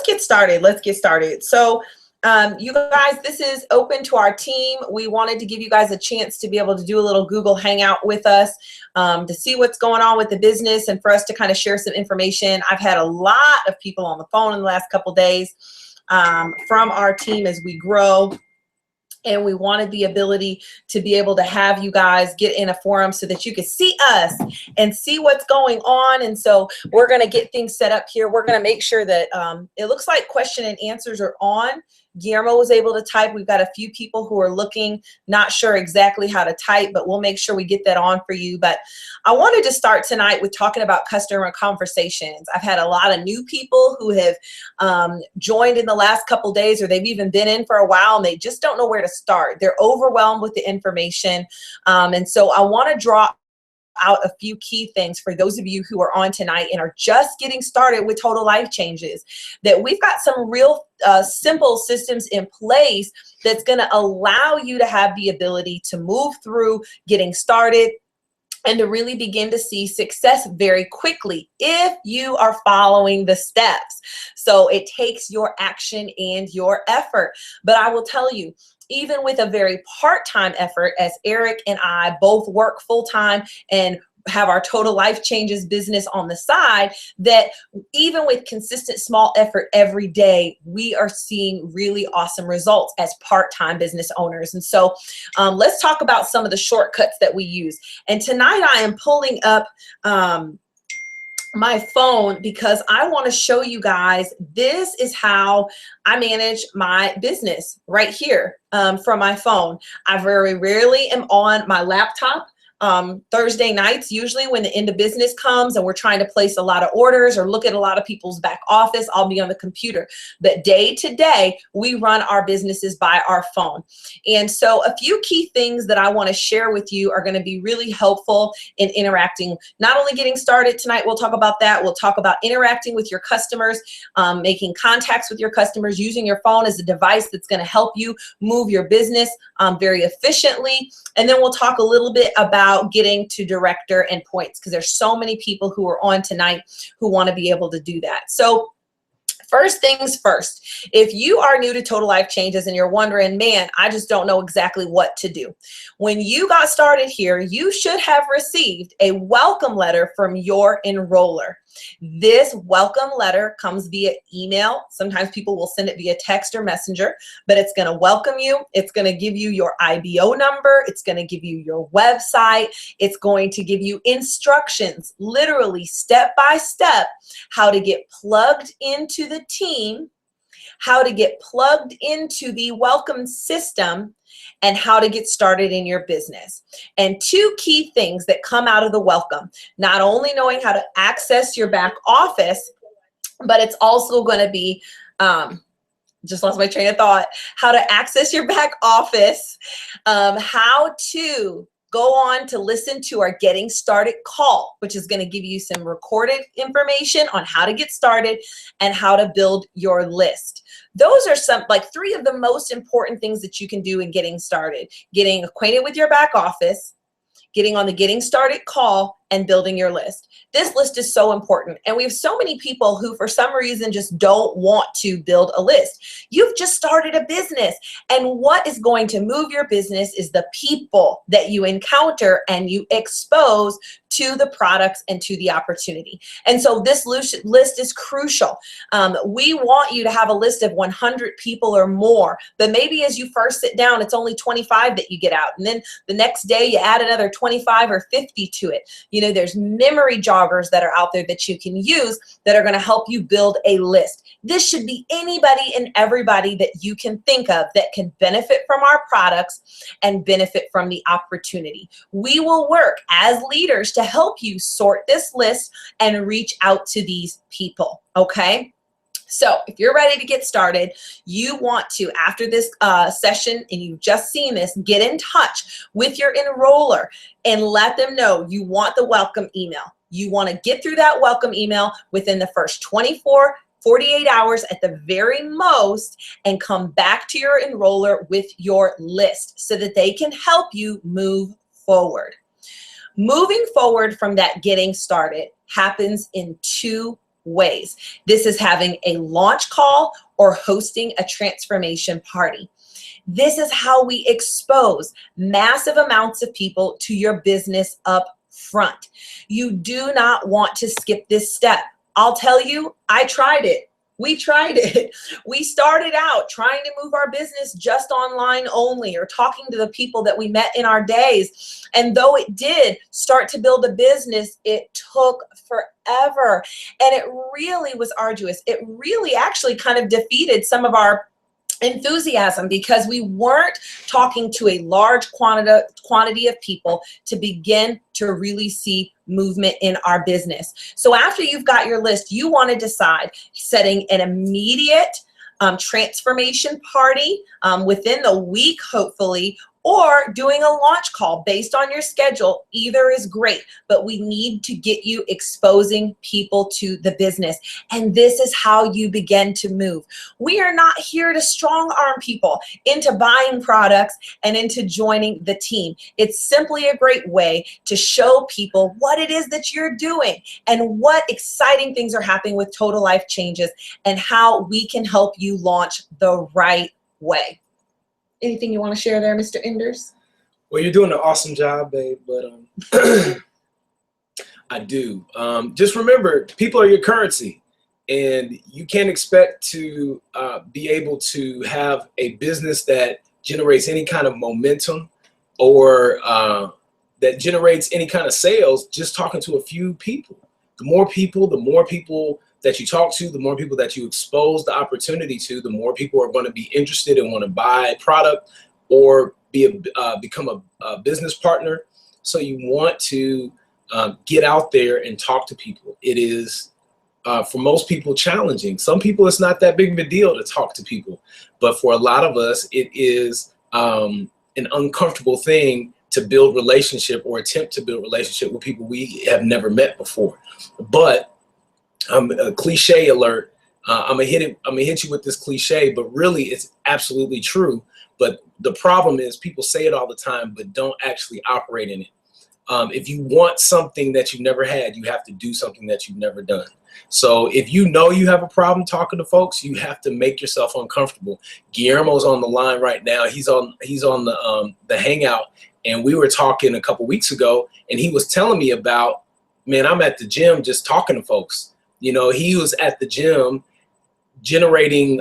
get started. Let's get started. So you guys, this is open to our team. We wanted to give you guys a chance to be able to do a little Google Hangout with us to see what's going on with the business and for us to kind of share some information. I've had a lot of people on the phone in the last couple days from our team as we grow. And we wanted the ability to be able to have you guys get in a forum so that you could see us and see what's going on. And so we're going to get things set up here. We're going to make sure that it looks like question and answers are on. Guillermo was able to type. We've got a few people who are looking, not sure exactly how to type, but we'll make sure we get that on for you. But I wanted to start tonight with talking about customer conversations. I've had a lot of new people who have joined in the last couple days, or they've even been in for a while and they just don't know where to start. They're overwhelmed with the information. And so I want to draw out a few key things for those of you who are on tonight and are just getting started with total life changes, that we've got some real simple systems in place that's going to allow you to have the ability to move through getting started and to really begin to see success very quickly if you are following the steps. So it takes your action and your effort. But I will tell you, even with a very part-time effort, as Eric and I both work full-time and have our total life changes business on the side, that even with consistent small effort every day, we are seeing really awesome results as part-time business owners. And so let's talk about some of the shortcuts that we use. And tonight I am pulling up my phone because I want to show you guys, this is how I manage my business right here from my phone. I very rarely am on my laptop. Thursday nights, usually when the end of business comes and we're trying to place a lot of orders or look at a lot of people's back office, I'll be on the computer. But day to day, we run our businesses by our phone. And so a few key things that I want to share with you are going to be really helpful in interacting, not only getting started tonight, we'll talk about that. We'll talk about interacting with your customers, making contacts with your customers, using your phone as a device that's going to help you move your business very efficiently. And then we'll talk a little bit about getting to director and points, because there's so many people who are on tonight who want to be able to do that. So first things first, if you are new to Total Life Changes and you're wondering, man, I just don't know exactly what to do. When you got started here, you should have received a welcome letter from your enroller. This welcome letter comes via email. Sometimes people will send it via text or messenger, but it's going to welcome you. It's going to give you your IBO number. It's going to give you your website. It's going to give you instructions, literally step by step, how to get plugged into the team, how to get plugged into the welcome system, and how to get started in your business. And two key things that come out of the welcome, not only knowing how to access your back office, but it's also going to be, just lost my train of thought, how to access your back office, how to go on to listen to our Getting Started call, which is going to give you some recorded information on how to get started and how to build your list. Those are some, like, three of the most important things that you can do in getting started: getting acquainted with your back office, getting on the Getting Started call, and building your list. This list is so important. And we have so many people who for some reason just don't want to build a list. You've just started a business. And what is going to move your business is the people that you encounter and you expose to the products and to the opportunity. And so this list is crucial. We want you to have a list of 100 people or more, but maybe as you first sit down, it's only 25 that you get out. And then the next day you add another 25 or 50 to it. You know, there's memory joggers that are out there that you can use that are going to help you build a list. This should be anybody and everybody that you can think of that can benefit from our products and benefit from the opportunity. We will work as leaders to help you sort this list and reach out to these people, okay? So if you're ready to get started, you want to, after this session, and you've just seen this, get in touch with your enroller and let them know you want the welcome email. You want to get through that welcome email within the first 48 hours at the very most, and come back to your enroller with your list so that they can help you move forward. Moving forward from that getting started happens in two ways. This is having a launch call or hosting a transformation party. This is how we expose massive amounts of people to your business up front. You do not want to skip this step. I'll tell you, I tried it. We tried it. We started out trying to move our business just online only, or talking to the people that we met in our days. And though it did start to build a business, it took forever. And it really was arduous. It really actually kind of defeated some of our enthusiasm, because we weren't talking to a large quantity of people to begin to really see movement in our business. So after you've got your list, you want to decide setting an immediate transformation party within the week, hopefully, or doing a launch call based on your schedule. Either is great, but we need to get you exposing people to the business. And this is how you begin to move. We are not here to strong arm people into buying products and into joining the team. It's simply a great way to show people what it is that you're doing and what exciting things are happening with Total Life Changes, and how we can help you launch the right way. Anything you want to share there, Mr. Enders? Well, you're doing an awesome job, babe, but I do. Just remember, people are your currency, and you can't expect to be able to have a business that generates any kind of momentum, or that generates any kind of sales just talking to a few people. The more people that you talk to, the more people that you expose the opportunity to, the more people are going to be interested and want to buy a product or become a business partner. So you want to get out there and talk to people. It is, for most people, challenging. Some people, it's not that big of a deal to talk to people. But for a lot of us, it is an uncomfortable thing to build relationship or attempt to build relationship with people we have never met before. But a cliche alert. I'm gonna hit you with this cliche, but really it's absolutely true. But the problem is, people say it all the time, but don't actually operate in it. If you want something that you've never had, you have to do something that you've never done. So if you know you have a problem talking to folks, you have to make yourself uncomfortable. Guillermo's on the line right now. He's on the Hangout, and we were talking a couple weeks ago, and he was telling me about, man, I'm at the gym just talking to folks. You know, he was at the gym generating,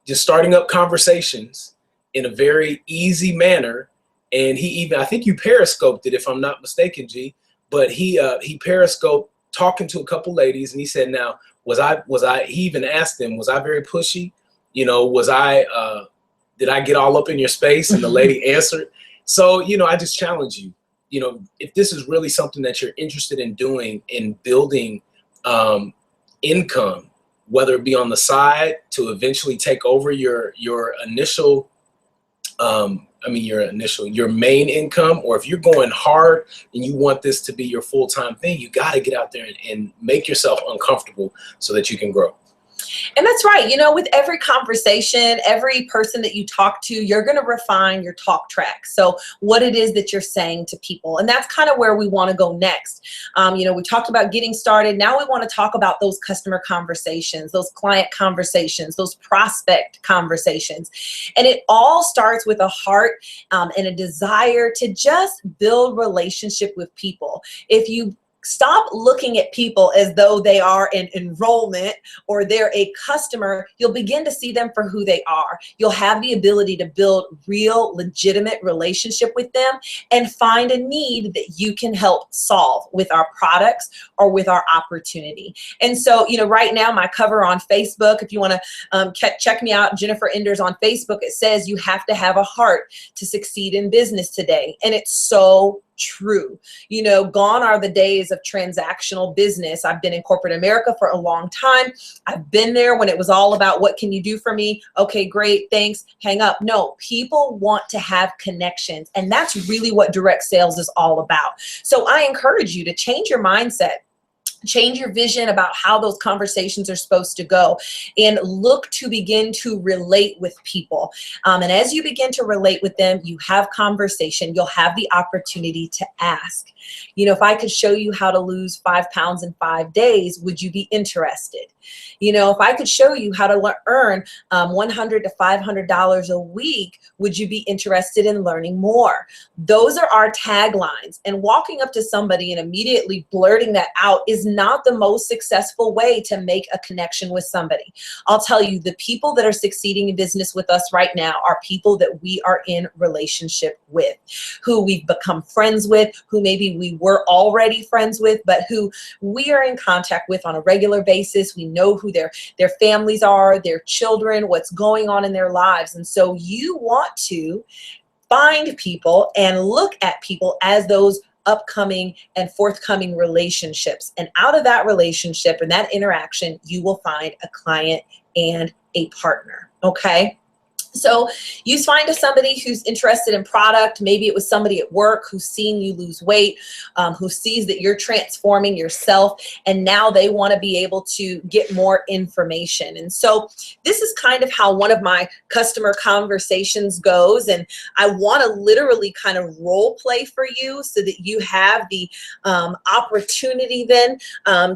just starting up conversations in a very easy manner. And he even, I think you periscoped it, if I'm not mistaken, G, but he periscoped talking to a couple ladies, and he said, now, he even asked them, was I very pushy? You know, did I get all up in your space? And the lady answered. So, you know, I just challenge you, you know, if this is really something that you're interested in doing, in building income, whether it be on the side to eventually take over your initial, your main income, or if you're going hard and you want this to be your full-time thing, you got to get out there and make yourself uncomfortable so that you can grow. And that's right. You know, with every conversation, every person that you talk to, you're going to refine your talk track. So what it is that you're saying to people. And that's kind of where we want to go next. You know, we talked about getting started. Now we want to talk about those customer conversations, those client conversations, those prospect conversations. And it all starts with a heart and a desire to just build relationship with people. If you stop looking at people as though they are an enrollment or they're a customer, you'll begin to see them for who they are. You'll have the ability to build real, legitimate relationship with them and find a need that you can help solve with our products or with our opportunity. And so, you know, right now, my cover on Facebook, if you want to check me out, Jennifer Enders on Facebook, it says you have to have a heart to succeed in business today. And it's so true. You know, gone are the days of transactional business. I've been in corporate America for a long time. I've been there when it was all about, what can you do for me? Okay, great, thanks, hang up. No, people want to have connections. And that's really what direct sales is all about. So I encourage you to change your mindset. Change your vision about how those conversations are supposed to go, and look to begin to relate with people. And as you begin to relate with them, you have conversation, you'll have the opportunity to ask, you know, if I could show you how to lose 5 pounds in 5 days, would you be interested? You know, if I could show you how to earn $100 to $500 a week, would you be interested in learning more? Those are our taglines. And walking up to somebody and immediately blurting that out is not the most successful way to make a connection with somebody. I'll tell you, the people that are succeeding in business with us right now are people that we are in relationship with, who we've become friends with, who maybe we were already friends with, but who we are in contact with on a regular basis. We know who their families are, their children, what's going on in their lives. And so you want to find people and look at people as those upcoming and forthcoming relationships. And out of that relationship and that interaction, you will find a client and a partner. Okay. So you find somebody who's interested in product. Maybe it was somebody at work who's seen you lose weight, who sees that you're transforming yourself, and now they want to be able to get more information. And so this is kind of how one of my customer conversations goes. And I want to literally kind of role play for you so that you have the opportunity then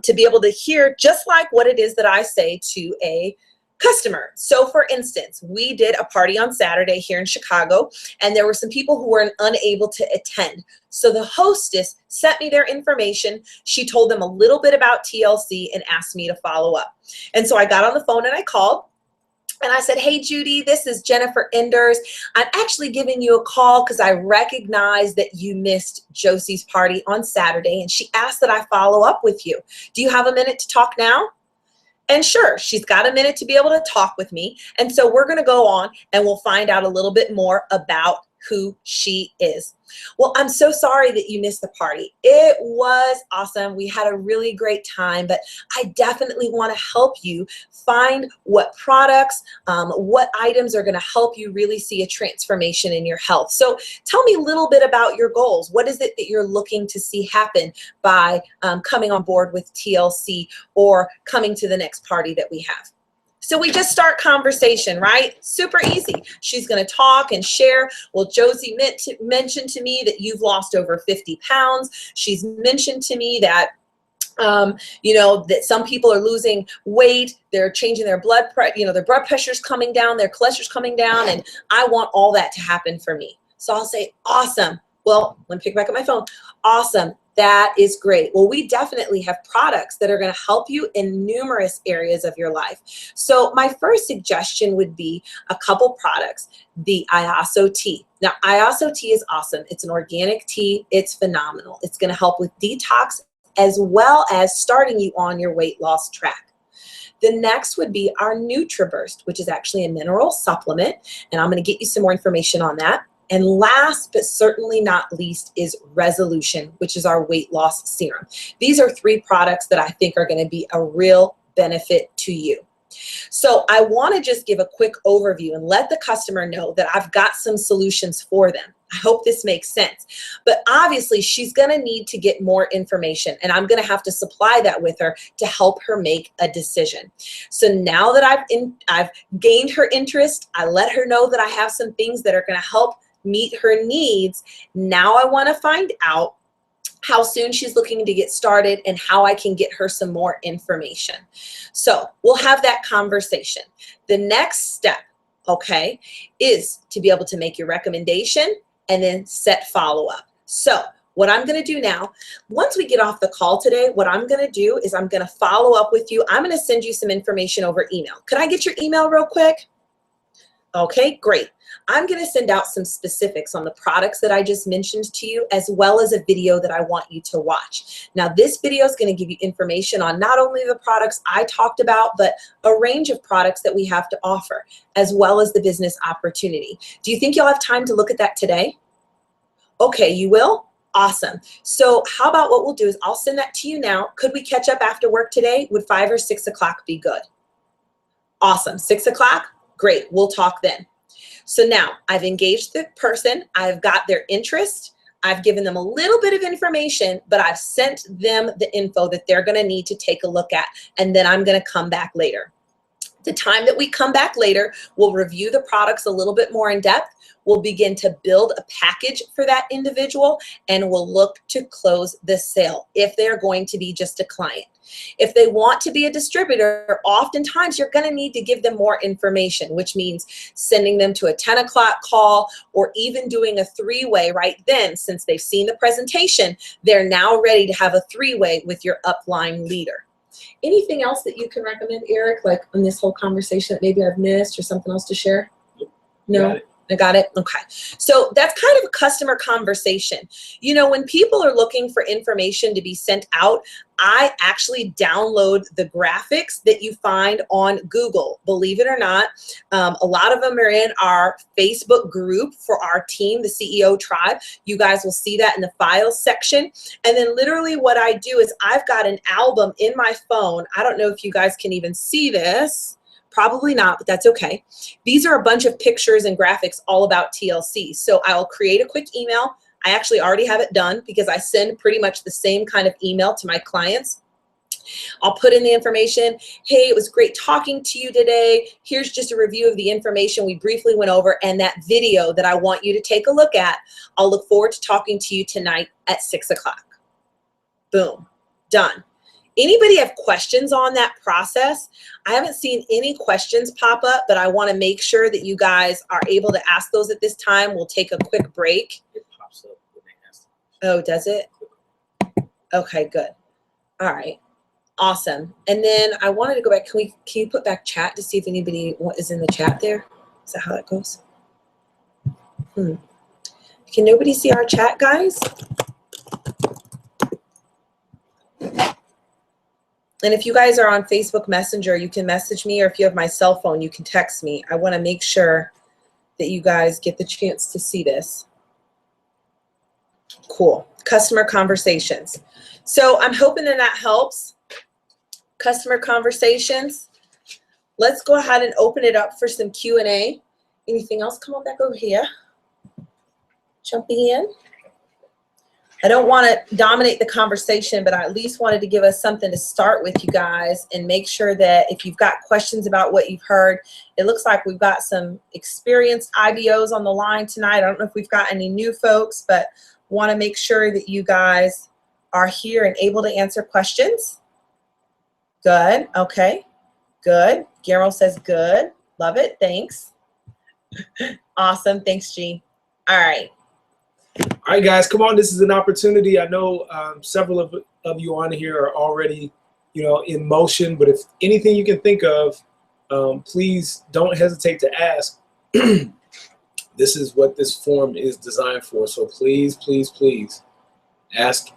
to be able to hear just like what it is that I say to a customer. So for instance, we did a party on Saturday here in Chicago, and there were some people who were unable to attend. So the hostess sent me their information. She told them a little bit about TLC and asked me to follow up. And so I got on the phone and I called. And I said, hey, Judy, this is Jennifer Enders. I'm actually giving you a call because I recognize that you missed Josie's party on Saturday, and she asked that I follow up with you. Do you have a minute to talk now? And sure, she's got a minute to be able to talk with me. And so we're going to go on and we'll find out a little bit more about who she is. Well, I'm so sorry that you missed the party. It was awesome. We had a really great time, but I definitely want to help you find what products, what items are going to help you really see a transformation in your health. So tell me a little bit about your goals. What is it that you're looking to see happen by coming on board with TLC or coming to the next party that we have? So we just start conversation, right? Super easy. She's going to talk and share. Well, Josie mentioned to me that you've lost over 50 pounds. She's mentioned to me that you know, that some people are losing weight, they're changing their blood pressure, you know, their blood pressure's coming down, their cholesterol's coming down, and I want all that to happen for me. So I'll say, awesome. Well, let me pick back up my phone. Awesome. That is great. Well, we definitely have products that are going to help you in numerous areas of your life. So my first suggestion would be a couple products, the IASO tea. Now, IASO tea is awesome. It's an organic tea. It's phenomenal. It's going to help with detox as well as starting you on your weight loss track. The next would be our NutriBurst, which is actually a mineral supplement, and I'm going to get you some more information on that. And last but certainly not least is Resolution, which is our weight loss serum. These are 3 products that I think are going to be a real benefit to you. So I want to just give a quick overview and let the customer know that I've got some solutions for them. I hope this makes sense. But obviously, she's going to need to get more information, and I'm going to have to supply that with her to help her make a decision. So now that I've gained her interest, I let her know that I have some things that are going to help meet her needs. Now I want to find out how soon she's looking to get started and how I can get her some more information. So we'll have that conversation. The next step, okay, is to be able to make your recommendation and then set follow-up. So what I'm going to do now, once we get off the call today, what I'm going to do is I'm going to follow up with you. I'm going to send you some information over email. Could I get your email real quick? Okay, great. I'm going to send out some specifics on the products that I just mentioned to you, as well as a video that I want you to watch. Now, this video is going to give you information on not only the products I talked about, but a range of products that we have to offer, as well as the business opportunity. Do you think you'll have time to look at that today? Okay, you will? Awesome. So how about what we'll do is I'll send that to you now. Could we catch up after work today? Would 5 or 6 o'clock be good? Awesome. 6 o'clock? Great. We'll talk then. So now I've engaged the person. I've got their interest. I've given them a little bit of information, but I've sent them the info that they're going to need to take a look at. And then I'm going to come back later. The time that we come back later, we'll review the products a little bit more in depth. We'll begin to build a package for that individual, and we'll look to close the sale if they're going to be just a client. If they want to be a distributor, oftentimes you're going to need to give them more information, which means sending them to a 10 o'clock call or even doing a three-way right then. Since they've seen the presentation, they're now ready to have a three-way with your upline leader. Anything else that you can recommend, Eric, like in this whole conversation that maybe I've missed or something else to share? No? I got it? Okay. So that's kind of a customer conversation. You know, when people are looking for information to be sent out, I actually download the graphics that you find on Google. Believe it or not, a lot of them are in our Facebook group for our team, the CEO Tribe. You guys will see that in the files section. And then literally what I do is I've got an album in my phone. I don't know if you guys can even see this. Probably not, but that's okay. These are a bunch of pictures and graphics all about TLC. So I'll create a quick email. I actually already have it done because I send pretty much the same kind of email to my clients. I'll put in the information. Hey, it was great talking to you today. Here's just a review of the information we briefly went over and that video that I want you to take a look at. I'll look forward to talking to you tonight at 6 o'clock. Boom, done. Anybody have questions on that process? I haven't seen any questions pop up, but I want to make sure that you guys are able to ask those at this time. We'll take a quick break. It pops up when they ask. Oh, does it? Okay, good. All right. Awesome. And then I wanted to go back. Can you put back chat to see if anybody is in the chat there? Is that how that goes? Can nobody see our chat, guys? And if you guys are on Facebook Messenger, you can message me, or if you have my cell phone, you can text me. I want to make sure that you guys get the chance to see this. Cool. Customer conversations. So I'm hoping that helps. Customer conversations. Let's go ahead and open it up for some Q&A. Anything else? Come on back over here. Jumping in. I don't want to dominate the conversation, but I at least wanted to give us something to start with, you guys, and make sure that if you've got questions about what you've heard, it looks like we've got some experienced IBOs on the line tonight. I don't know if we've got any new folks, but want to make sure that you guys are here and able to answer questions. Good. Okay. Good. Guillermo says good. Love it. Thanks. Awesome. Thanks, G. All right. All right, guys, come on. This is an opportunity. I know several of you on here are already, in motion. But if anything you can think of, please don't hesitate to ask. This is what this form is designed for. So please, please, please ask.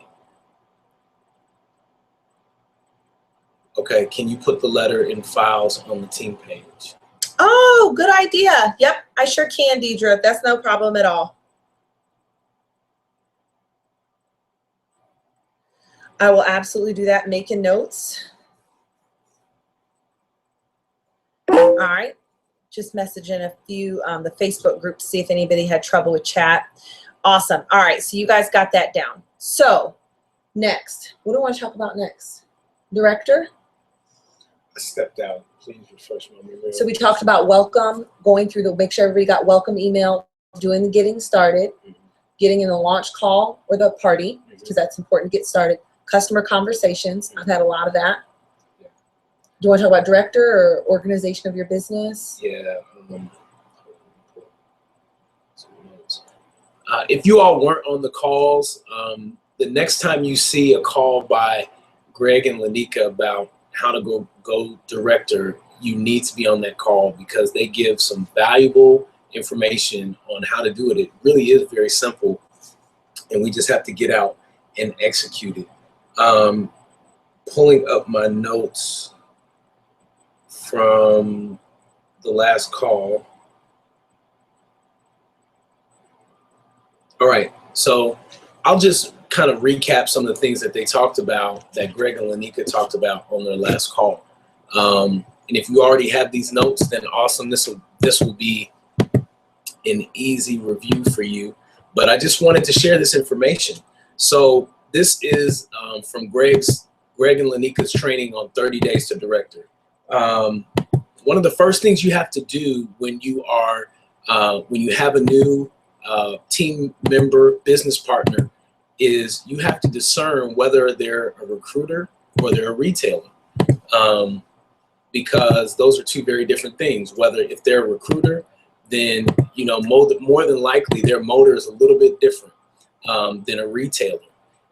Okay, can you put the letter in files on the team page? Oh, good idea. Yep, I sure can, Deidre. That's no problem at all. I will absolutely do that, making notes. All right, just messaging a few, the Facebook group to see if anybody had trouble with chat. Awesome. All right, so you guys got that down. So next, what do I want to talk about next? Director? I stepped out. Please refresh my memory. So we talked about welcome, going through make sure everybody got welcome email, doing the getting started, getting in the launch call or the party, because that's important to get started. Customer conversations. I've had a lot of that. Yeah. Do you want to talk about director or organization of your business? Yeah. If you all weren't on the calls, the next time you see a call by Greg and Lanika about how to go director, you need to be on that call because they give some valuable information on how to do it. It really is very simple, and we just have to get out and execute it. Pulling up my notes from the last call. All right, so I'll just kind of recap some of the things that they talked about, that Greg and Lanika talked about on their last call. And if you already have these notes, then awesome. This will be an easy review for you. But I just wanted to share this information. So this is from Greg and Lanika's training on 30 Days to Director. One of the first things you have to do when you have a new team member, business partner, is you have to discern whether they're a recruiter or they're a retailer. Because those are two very different things. Whether if they're a recruiter, then more than likely their motor is a little bit different than a retailer.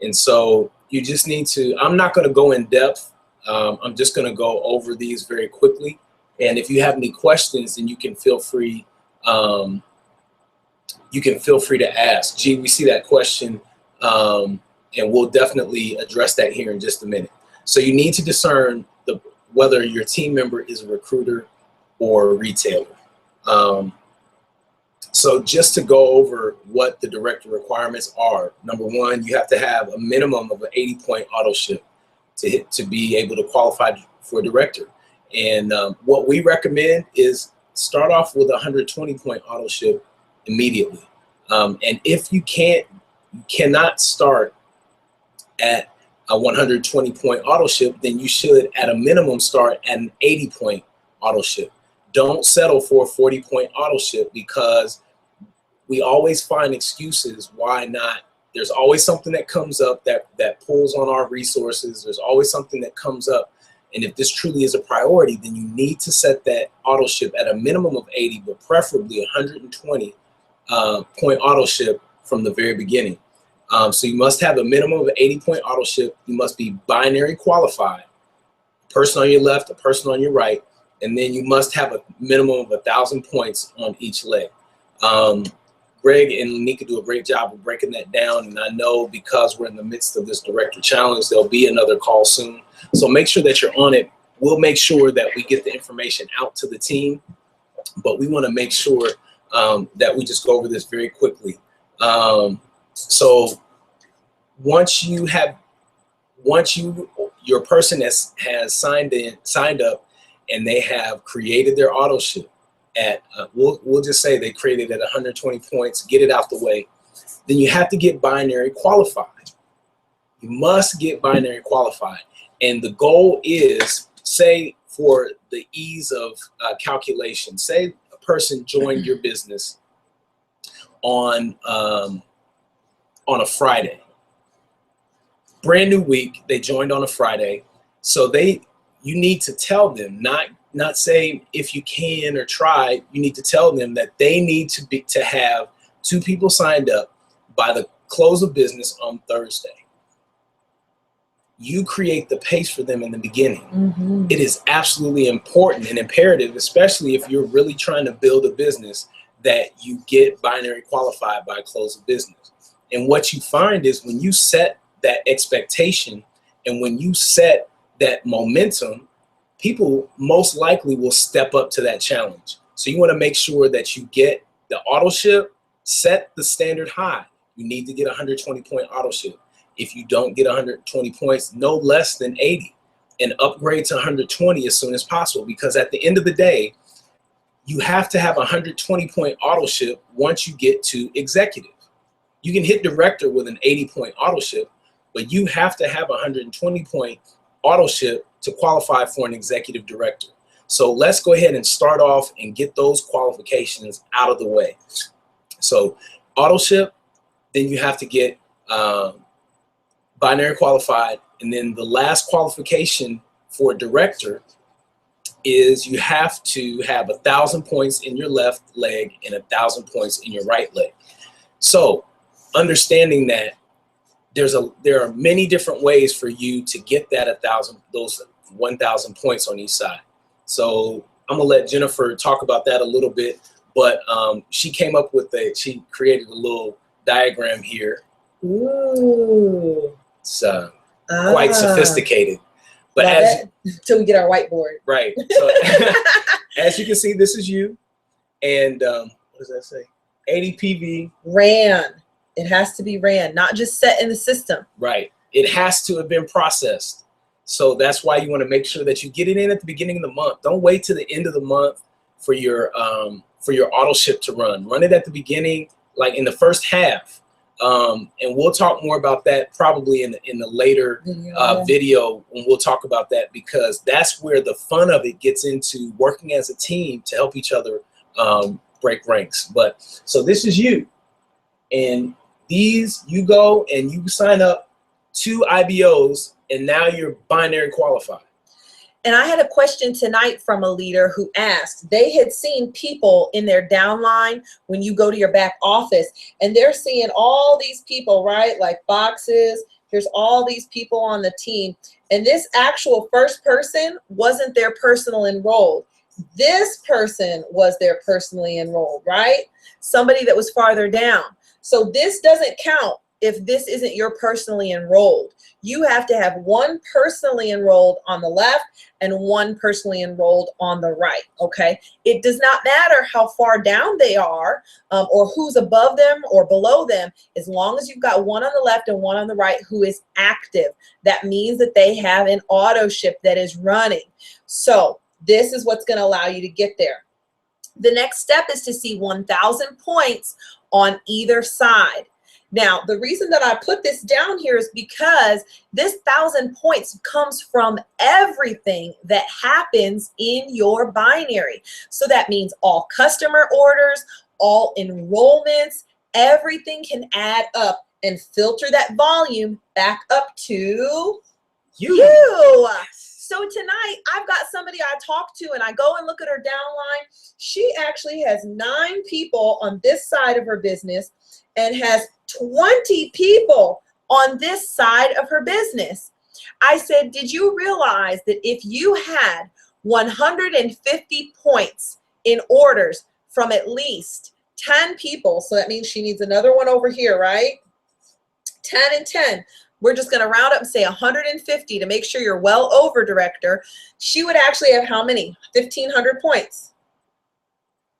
And so you just need to, I'm not going to go in depth. I'm just going to go over these very quickly. And if you have any questions, then you can feel free to ask. Gee, we see that question, and we'll definitely address that here in just a minute. So you need to discern whether your team member is a recruiter or a retailer. So just to go over what the director requirements are, number one, you have to have a minimum of an 80-point auto ship to be able to qualify for director. And what we recommend is start off with a 120-point auto ship immediately. And if you cannot start at a 120-point auto ship, then you should at a minimum start at an 80-point auto ship. Don't settle for a 40-point auto ship, because we always find excuses why not. There's always something that comes up that pulls on our resources. There's always something that comes up. And if this truly is a priority, then you need to set that auto ship at a minimum of 80, but preferably 120 point auto ship from the very beginning. So you must have a minimum of an 80-point auto ship. You must be binary qualified, a person on your left, a person on your right, and then you must have a minimum of 1,000 points on each leg. Greg and Lanika do a great job of breaking that down, and I know because we're in the midst of this director challenge, there'll be another call soon. So make sure that you're on it. We'll make sure that we get the information out to the team, but we want to make sure that we just go over this very quickly. So once your person has signed up and they have created their auto ship at we'll just say they created at 120 points, get it out the way, then you have to get binary qualified. You must get binary qualified. And the goal is, say for the ease of calculation, say a person joined your business on a Friday. Brand new week, they joined on a Friday. So you need to tell them, not say if you can or try, you need to tell them that they need to have 2 people signed up by the close of business on Thursday. You create the pace for them in the beginning. Mm-hmm. It is absolutely important and imperative, especially if you're really trying to build a business, that you get binary qualified by close of business. And what you find is when you set that expectation and when you set that momentum, people most likely will step up to that challenge. So you want to make sure that you get the auto ship, set the standard high. You need to get a 120-point auto ship. If you don't get 120 points, no less than 80, and upgrade to 120 as soon as possible, because at the end of the day, you have to have a 120-point auto ship once you get to executive. You can hit director with an 80-point auto ship, but you have to have a 120-point auto ship to qualify for an executive director. So let's go ahead and start off and get those qualifications out of the way. So auto ship, then you have to get binary qualified. And then the last qualification for director is you have to have 1,000 points in your left leg and 1,000 points in your right leg. So understanding that there are many different ways for you to get that 1,000 points on each side. So I'm gonna let Jennifer talk about that a little bit, but she came up with she created a little diagram here. Ooh. It's quite sophisticated. But until we get our whiteboard. Right. So as you can see, this is you. And what does that say? 80 PV. Ran. It has to be ran, not just set in the system. Right. It has to have been processed. So that's why you want to make sure that you get it in at the beginning of the month. Don't wait to the end of the month for your auto ship to run. Run it at the beginning. like in the first half. And we'll talk more about that probably in the later video when we'll talk about that, because that's where the fun of it gets into working as a team to help each other break ranks. But so this is you, and you go and you sign up 2 IBOs, and now you're binary qualified. And I had a question tonight from a leader who asked, they had seen people in their downline when you go to your back office, and they're seeing all these people, right? Like boxes, here's all these people on the team. And this actual first person wasn't their personal enrolled. This person was their personally enrolled, right? Somebody that was farther down. So this doesn't count if this isn't your personally enrolled. You have to have 1 personally enrolled on the left and 1 personally enrolled on the right, okay? It does not matter how far down they are or who's above them or below them, as long as you've got 1 on the left and 1 on the right who is active. That means that they have an auto ship that is running. So this is what's going to allow you to get there. The next step is to see 1,000 points on either side. Now, the reason that I put this down here is because this 1,000 points comes from everything that happens in your binary. So that means all customer orders, all enrollments, everything can add up and filter that volume back up to you. So tonight, I've got somebody I talk to, and I go and look at her downline. She actually has 9 people on this side of her business and has 20 people on this side of her business. I said, did you realize that if you had 150 points in orders from at least 10 people, so that means she needs another one over here, right? 10 and 10. We're just going to round up and say 150 to make sure you're well over, director. She would actually have how many? 1,500 points.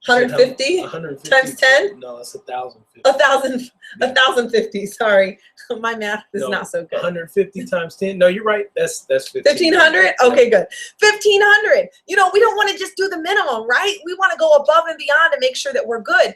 150 times 10? No, it's 1,050. 1,050. Sorry, my math is not so good. 150 times 10. No, you're right. That's 1,500. Okay, good. 1,500. You know, we don't want to just do the minimum, right? We want to go above and beyond to make sure that we're good.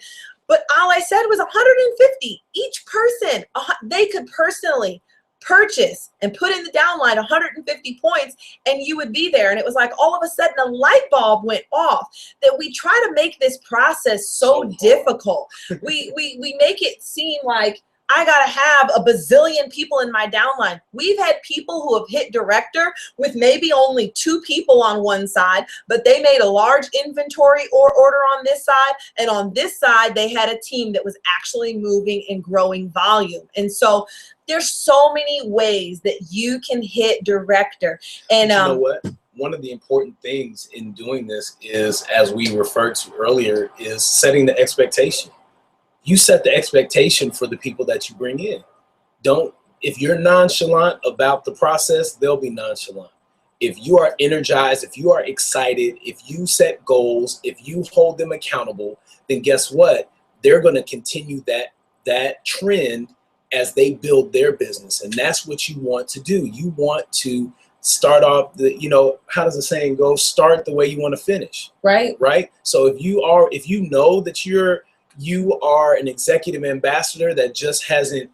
But all I said was 150. Each person, they could personally purchase and put in the downline 150 points, and you would be there. And it was like all of a sudden a light bulb went off that we try to make this process so difficult. We make it seem like I got to have a bazillion people in my downline. We've had people who have hit director with maybe only 2 people on one side, but they made a large inventory or order on this side, and on this side they had a team that was actually moving and growing volume. And so there's so many ways that you can hit director. And you know what? One of the important things in doing this is, as we referred to earlier, is setting the expectation. You set the expectation for the people that you bring in. If you're nonchalant about the process, they'll be nonchalant. If you are energized, if you are excited, if you set goals, if you hold them accountable, then guess what? They're going to continue that trend as they build their business. And that's what you want to do. You want to start off how does the saying go? Start the way you want to finish. Right. Right. So if you know that you are an executive ambassador that just hasn't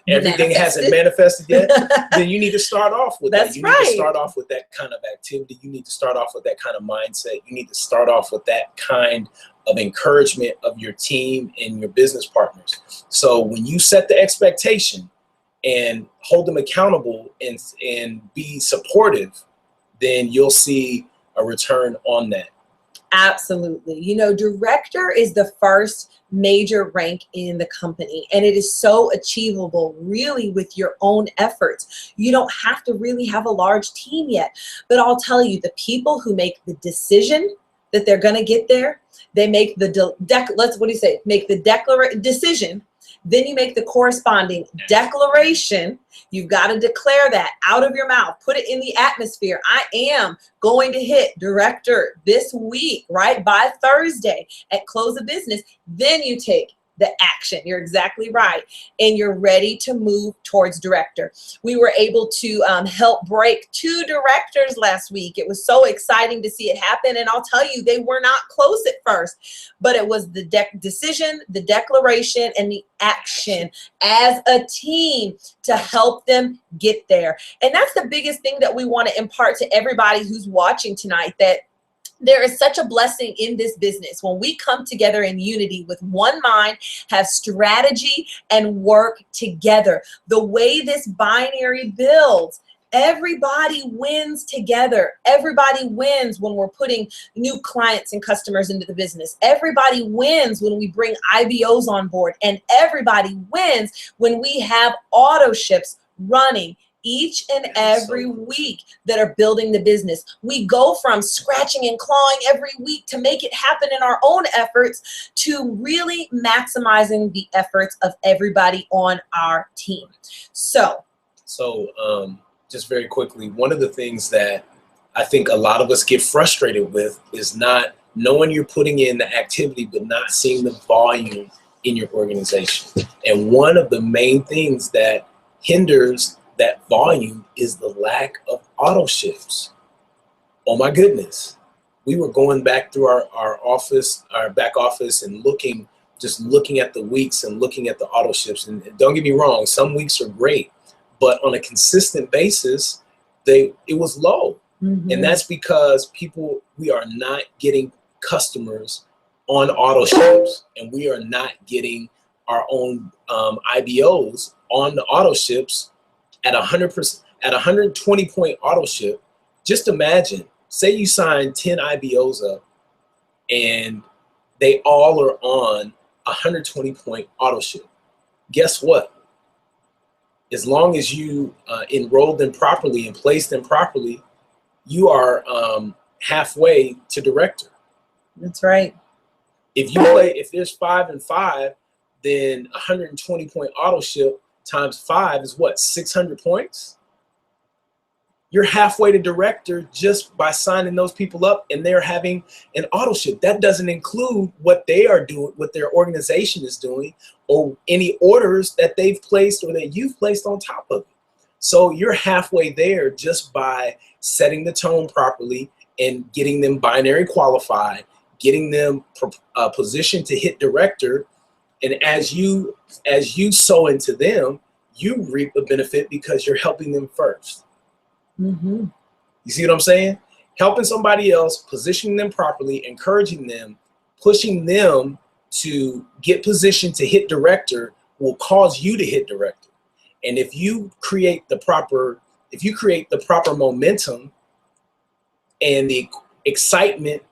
everything hasn't manifested yet, then you need to start off with that. You need to start off with that kind of activity. You need to start off with that kind of mindset. You need to start off with that kind of encouragement of your team and your business partners. So when you set the expectation and hold them accountable and be supportive, then you'll see a return on that. Absolutely. You know, director is the first major rank in the company, and it is so achievable really with your own efforts. You don't have to really have a large team yet, but I'll tell you, the people who make the decision that they're going to get there, they make the make the decision. Then you make the corresponding declaration. You've got to declare that out of your mouth. Put it in the atmosphere. I am going to hit director this week, right? By Thursday at close of business. Then you take the action. You're exactly right. And you're ready to move towards director. We were able to help break 2 directors last week. It was so exciting to see it happen. And I'll tell you, they were not close at first, but it was the decision, the declaration, and the action as a team to help them get there. And that's the biggest thing that we want to impart to everybody who's watching tonight, that there is such a blessing in this business when we come together in unity with one mind, have strategy, and work together. The way this binary builds, everybody wins together. Everybody wins when we're putting new clients and customers into the business. Everybody wins when we bring IBOs on board. And everybody wins when we have auto ships running each and every week that are building the business. We go from scratching and clawing every week to make it happen in our own efforts to really maximizing the efforts of everybody on our team. So just very quickly, one of the things that I think a lot of us get frustrated with is not knowing you're putting in the activity, but not seeing the volume in your organization. And one of the main things that hinders that volume is the lack of auto ships. Oh my goodness. We were going back through our office, our back office, and looking at the weeks and looking at the auto ships. And don't get me wrong, some weeks are great, but on a consistent basis, it was low. Mm-hmm. And that's because we are not getting customers on auto ships, and we are not getting our own IBOs on the auto ships at 100%, at 120 point auto ship. Just imagine, say you sign 10 IBOs up and they all are on 120 point auto ship. Guess what? As long as you enrolled them properly and placed them properly, you are halfway to director. That's right. If there's 5 and 5, then 120 point auto ship times 5 is what, 600 points? You're halfway to director just by signing those people up and they're having an auto ship. That doesn't include what they are doing, what their organization is doing, or any orders that they've placed or that you've placed on top of it. So you're halfway there just by setting the tone properly and getting them binary qualified, getting them positioned to hit director. And as you sow into them, you reap a benefit because you're helping them first. Mm-hmm. You see what I'm saying? Helping somebody else, positioning them properly, encouraging them, pushing them to get positioned to hit director will cause you to hit director. And if you create the proper momentum and the excitement,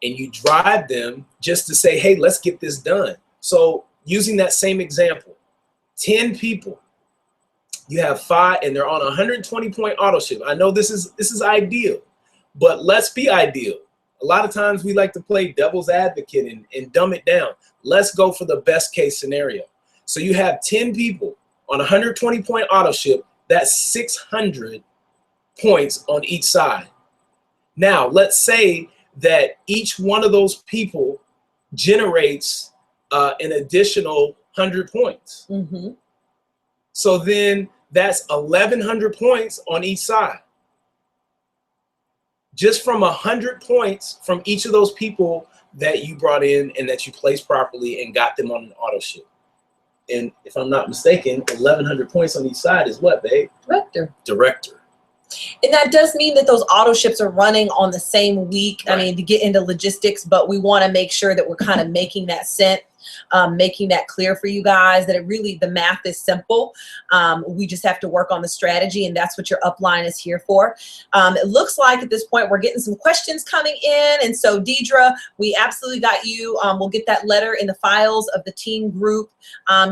and you drive them just to say, hey, let's get this done. So using that same example, 10 people, you have 5 and they're on a 120 point auto ship. I know this is ideal, but let's be ideal. A lot of times we like to play devil's advocate and dumb it down. Let's go for the best case scenario. So you have 10 people on a 120 point auto ship. That's 600 points on each side. Now, let's say that each one of those people generates an additional 100 points. Mm-hmm. So then that's 1,100 points on each side. Just from 100 points from each of those people that you brought in and that you placed properly and got them on an auto ship. And if I'm not mistaken, 1,100 points on each side is what, babe? Director. And that does mean that those auto ships are running on the same week. Right. I mean, to get into logistics, but we want to make sure that we're kind of making that sense, making that clear for you guys, that the math is simple. We just have to work on the strategy, and that's what your upline is here for. It looks like at this point we're getting some questions coming in. And so, Deidre, we absolutely got you. We'll get that letter in the files of the team group.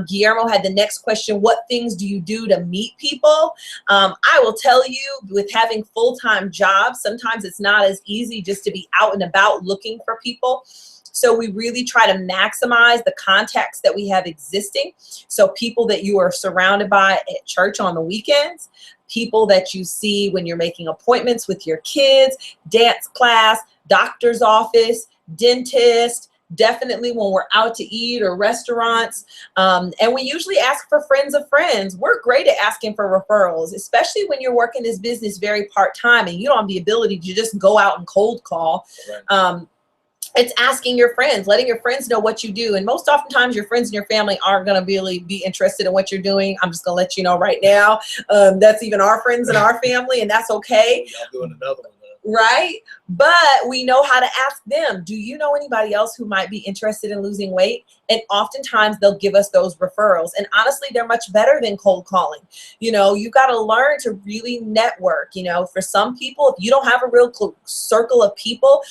Guillermo had the next question. What things do you do to meet people? I will tell you, with having full-time jobs, sometimes it's not as easy just to be out and about looking for people. So we really try to maximize the contacts that we have existing. So people that you are surrounded by at church on the weekends, people that you see when you're making appointments with your kids, dance class, doctor's office, dentist, definitely when we're out to eat or restaurants. And we usually ask for friends of friends. We're great at asking for referrals, especially when you're working this business very part-time and you don't have the ability to just go out and cold call. Right. It's asking your friends, letting your friends know what you do. And most oftentimes your friends and your family aren't going to really be interested in what you're doing. I'm just going to let you know right now. That's even our friends and our family, and that's okay. Y'all doing another one. Right? But we know how to ask them, do you know anybody else who might be interested in losing weight? And oftentimes they'll give us those referrals. And honestly, they're much better than cold calling. You know, you got to learn to really network. You know, for some people, if you don't have a real circle of people,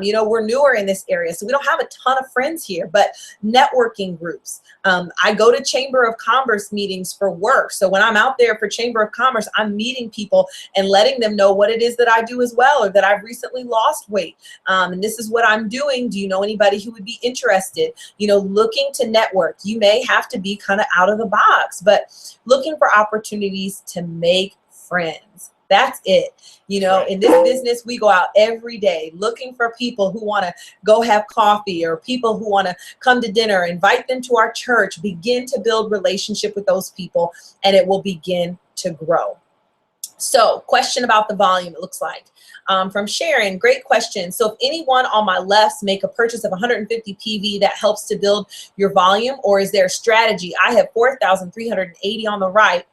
you know, we're newer in this area, so we don't have a ton of friends here, but networking groups. I go to Chamber of Commerce meetings for work. So when I'm out there for Chamber of Commerce, I'm meeting people and letting them know what it is that I do as well, or that I've recently lost weight. And this is what I'm doing. Do you know anybody who would be interested? You know, looking to network. You may have to be kind of out of the box, but looking for opportunities to make friends. That's it. You know, in this business, we go out every day looking for people who want to go have coffee, or people who want to come to dinner, invite them to our church, begin to build relationship with those people, and it will begin to grow. So, question about the volume, it looks like. From Sharon, great question. So if anyone on my left make a purchase of 150 PV, that helps to build your volume, or is there a strategy? I have 4,380 on the right,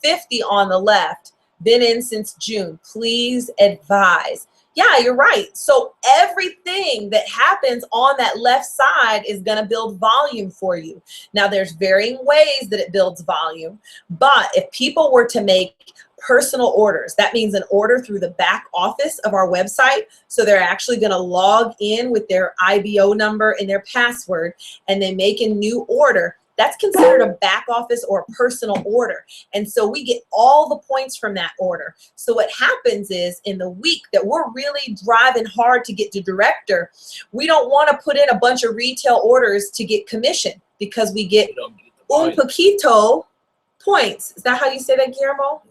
50 on the left, been in since June. Please advise. Yeah, you're right. So everything that happens on that left side is going to build volume for you. Now, there's varying ways that it builds volume, but if people were to make personal orders, that means an order through the back office of our website. So they're actually going to log in with their IBO number and their password, and they make a new order. That's considered a back office or a personal order. And so we get all the points from that order. So what happens is, in the week that we're really driving hard to get to director, we don't want to put in a bunch of retail orders to get commission, because we get un poquito points. Is that how you say that, Guillermo?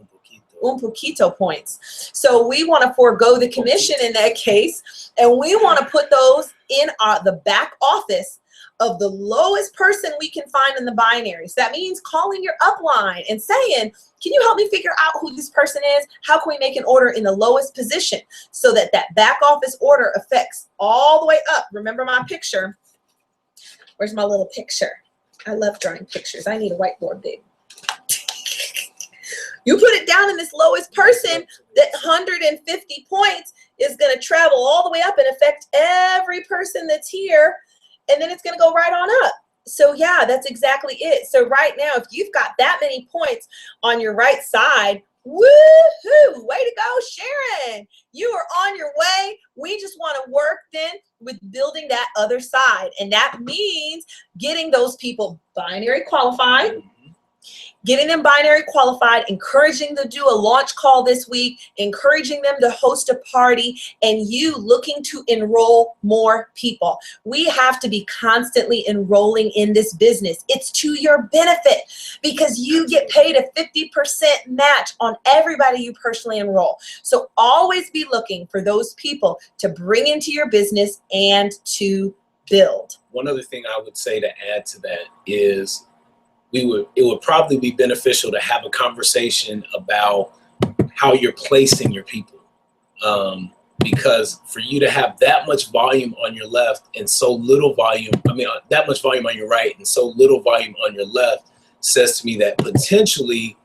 Un poquito points. So we want to forego the commission in that case, and we want to put those in the back office of the lowest person we can find in the binary. So that means calling your upline and saying, can you help me figure out who this person is? How can we make an order in the lowest position, so that that back office order affects all the way up? Remember my picture. Where's my little picture? I love drawing pictures. I need a whiteboard, babe. You put it down in this lowest person, that 150 points is going to travel all the way up and affect every person that's here. And then it's going to go right on up. So yeah, that's exactly it. So right now, if you've got that many points on your right side, woohoo, way to go, Sharon. You are on your way. We just want to work then with building that other side. And that means getting those people binary qualified, getting them binary qualified, encouraging them to do a launch call this week, encouraging them to host a party, and you looking to enroll more people. We have to be constantly enrolling in this business. It's to your benefit, because you get paid a 50% match on everybody you personally enroll. So always be looking for those people to bring into your business and to build. One other thing I would say to add to that is, it would probably be beneficial to have a conversation about how you're placing your people. Because for you to have that much volume on your left and so little volume, that much volume on your right and so little volume on your left, says to me that potentially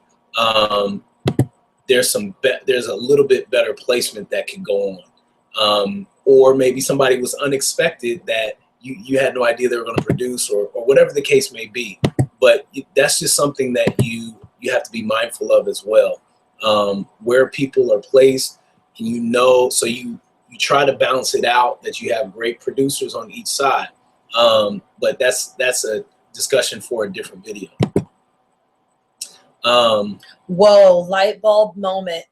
there's a little bit better placement that can go on. Or maybe somebody was unexpected that you had no idea they were going to produce, or whatever the case may be. But that's just something that you have to be mindful of as well. Where people are placed, and so you try to balance it out, that you have great producers on each side. But that's a discussion for a different video. Whoa, light bulb moment.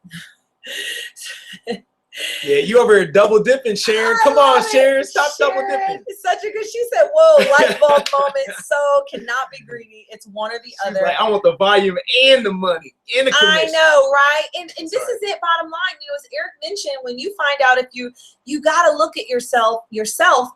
Yeah, you over here double dipping, Sharon. Come on, Sharon. Stop double dipping. It's such a good, she said, whoa, light bulb moment. So cannot be greedy. It's one or the She's other. like, I want the volume and the money and the commission. I know, right? And this is it, bottom line. As Eric mentioned, when you find out, if you got to look at yourself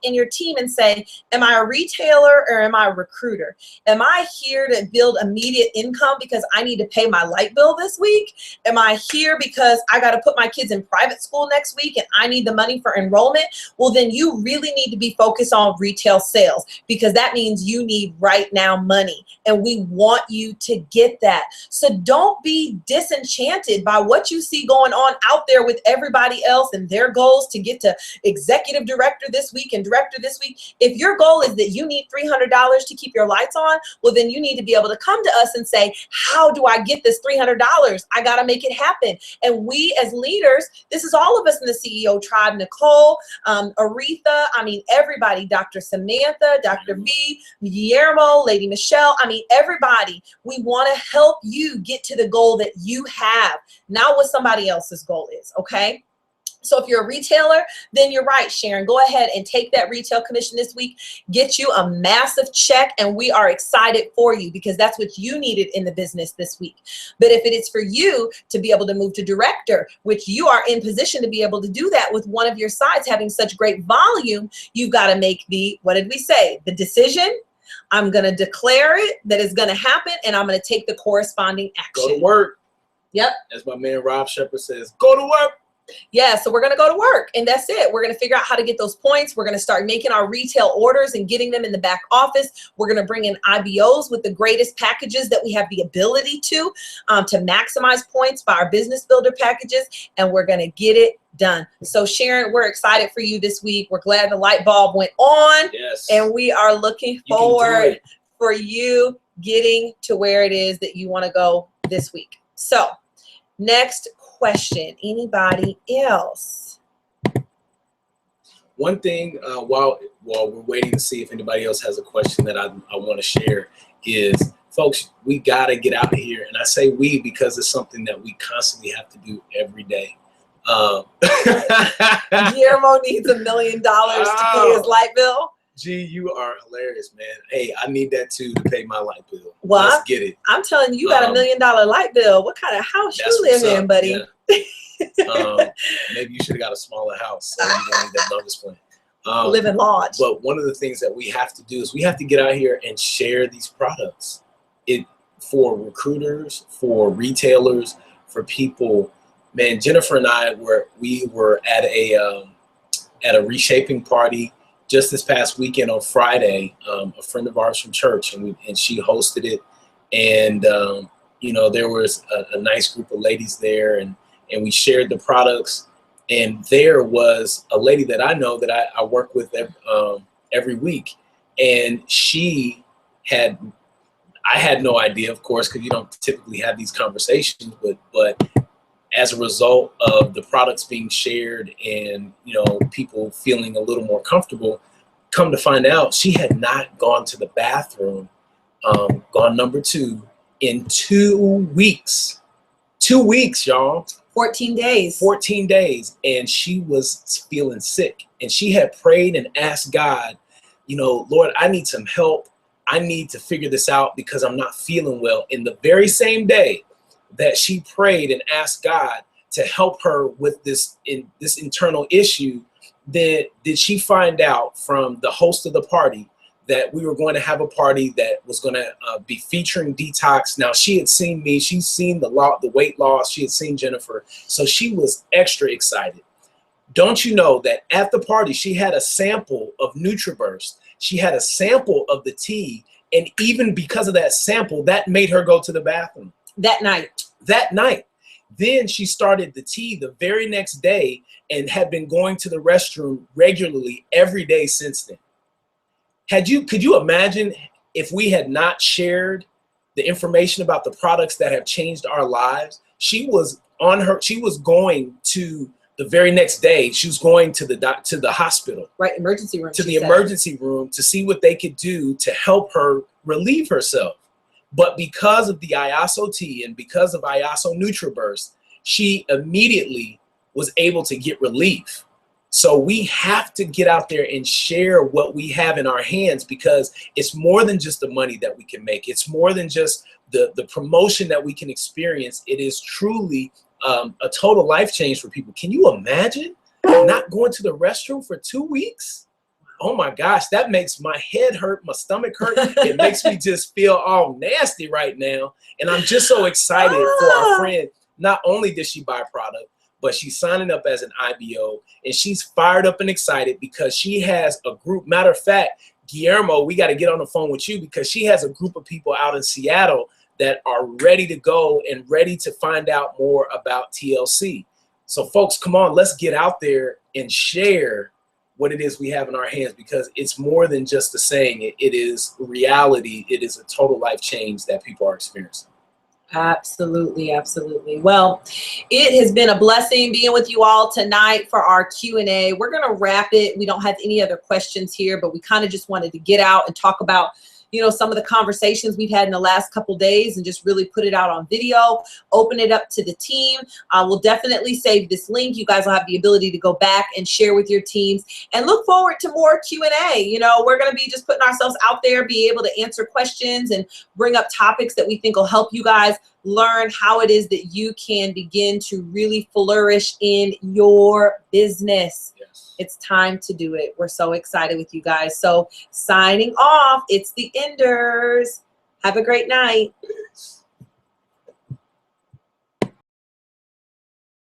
and your team and say, am I a retailer or am I a recruiter? Am I here to build immediate income because I need to pay my light bill this week? Am I here because I got to put my kids in private school next week and I need the money for enrollment? Well, then you really need to be focused on retail sales, because that means you need right now money, and we want you to get that. So don't be disenchanted by what you see going on out there with everybody else and their goals to get to executive director this week and director this week. If your goal is that you need $300 to keep your lights on, well, then you need to be able to come to us and say, how do I get this $300? I got to make it happen. And we as leaders, this is all of us in the CEO tribe, Nicole, Aretha, everybody, Dr. Samantha, Dr. V, Guillermo, Lady Michelle, everybody, we want to help you get to the goal that you have, not what somebody else's goal is, okay? So if you're a retailer, then you're right, Sharon. Go ahead and take that retail commission this week. Get you a massive check, and we are excited for you because that's what you needed in the business this week. But if it is for you to be able to move to director, which you are in position to be able to do that with one of your sides having such great volume, you've got to make what did we say? The decision. I'm going to declare it that it's going to happen, and I'm going to take the corresponding action. Go to work. Yep. As my man Rob Shepard says, go to work. Yeah, so we're going to go to work, and that's it. We're going to figure out how to get those points. We're going to start making our retail orders and getting them in the back office. We're going to bring in IBOs with the greatest packages that we have the ability to maximize points by our business builder packages, and we're going to get it done. So Sharon, we're excited for you this week. We're glad the light bulb went on. Yes. And we are looking forward for you getting to where it is that you want to go this week. So next question, anybody else? One thing while we're waiting to see if anybody else has a question that I want to share is, folks, we got to get out of here. And I say we because it's something that we constantly have to do every day. Guillermo needs $1 million to pay his light bill. Gee, you are hilarious, man. Hey, I need that too to pay my light bill. Well, let's get it. I'm telling you, you got $1 million light bill. What kind of house you live in, buddy? Yeah. Maybe you should have got a smaller house so you don't need that bonus plan. Living large. But one of the things that we have to do is we have to get out here and share these products. For recruiters, for retailers, for people. Man, Jennifer and I were at a reshaping party just this past weekend on Friday. A friend of ours from church, and she hosted it, and there was a nice group of ladies there, and we shared the products. And there was a lady that I know that I work with every week, and I had no idea, of course, because you don't typically have these conversations, but as a result of the products being shared and, people feeling a little more comfortable, come to find out she had not gone to the bathroom, gone number 2 in 2 weeks. 2 weeks, y'all. 14 days. 14 days. And she was feeling sick. And she had prayed and asked God, Lord, I need some help. I need to figure this out because I'm not feeling well. In the very same day that she prayed and asked God to help her with this internal issue, then did she find out from the host of the party that we were going to have a party that was going to be featuring detox. Now, she had seen me. She's seen the weight loss. She had seen Jennifer. So she was extra excited. Don't you know that at the party, she had a sample of NutriBurst. She had a sample of the tea. And even because of that sample, that made her go to the bathroom. That night. Then she started the tea the very next day and had been going to the restroom regularly every day since then. Could you imagine if we had not shared the information about the products that have changed our lives? She was going to the very next day. She was going to the hospital, right? Emergency room. To the emergency room to see what they could do to help her relieve herself. But because of the IASO tea and because of IASO NutriBurst, she immediately was able to get relief. So we have to get out there and share what we have in our hands, because it's more than just the money that we can make. It's more than just the promotion that we can experience. It is truly a total life change for people. Can you imagine not going to the restroom for 2 weeks? Oh my gosh, that makes my head hurt, my stomach hurt. It makes me just feel all nasty right now. And I'm just so excited for our friend. Not only did she buy a product, but she's signing up as an IBO, and she's fired up and excited because she has a group. Matter of fact, Guillermo, we got to get on the phone with you, because she has a group of people out in Seattle that are ready to go and ready to find out more about TLC. So folks, come on, let's get out there and share what it is we have in our hands, because it's more than just a saying. It is reality. It is a total life change that people are experiencing. Absolutely, absolutely. Well, it has been a blessing being with you all tonight for our Q&A. We're going to wrap it. We don't have any other questions here, but we kind of just wanted to get out and talk about, you know, some of the conversations we've had in the last couple days, and just really put it out on video, open it up to the team. We'll definitely save this link. You guys will have the ability to go back and share with your teams, and look forward to more Q&A. You know, we're going to be just putting ourselves out there, be able to answer questions and bring up topics that we think will help you guys learn how it is that you can begin to really flourish in your business. Yes. It's time to do it. We're so excited with you guys. So signing off, it's the Enders. Have a great night. Peace.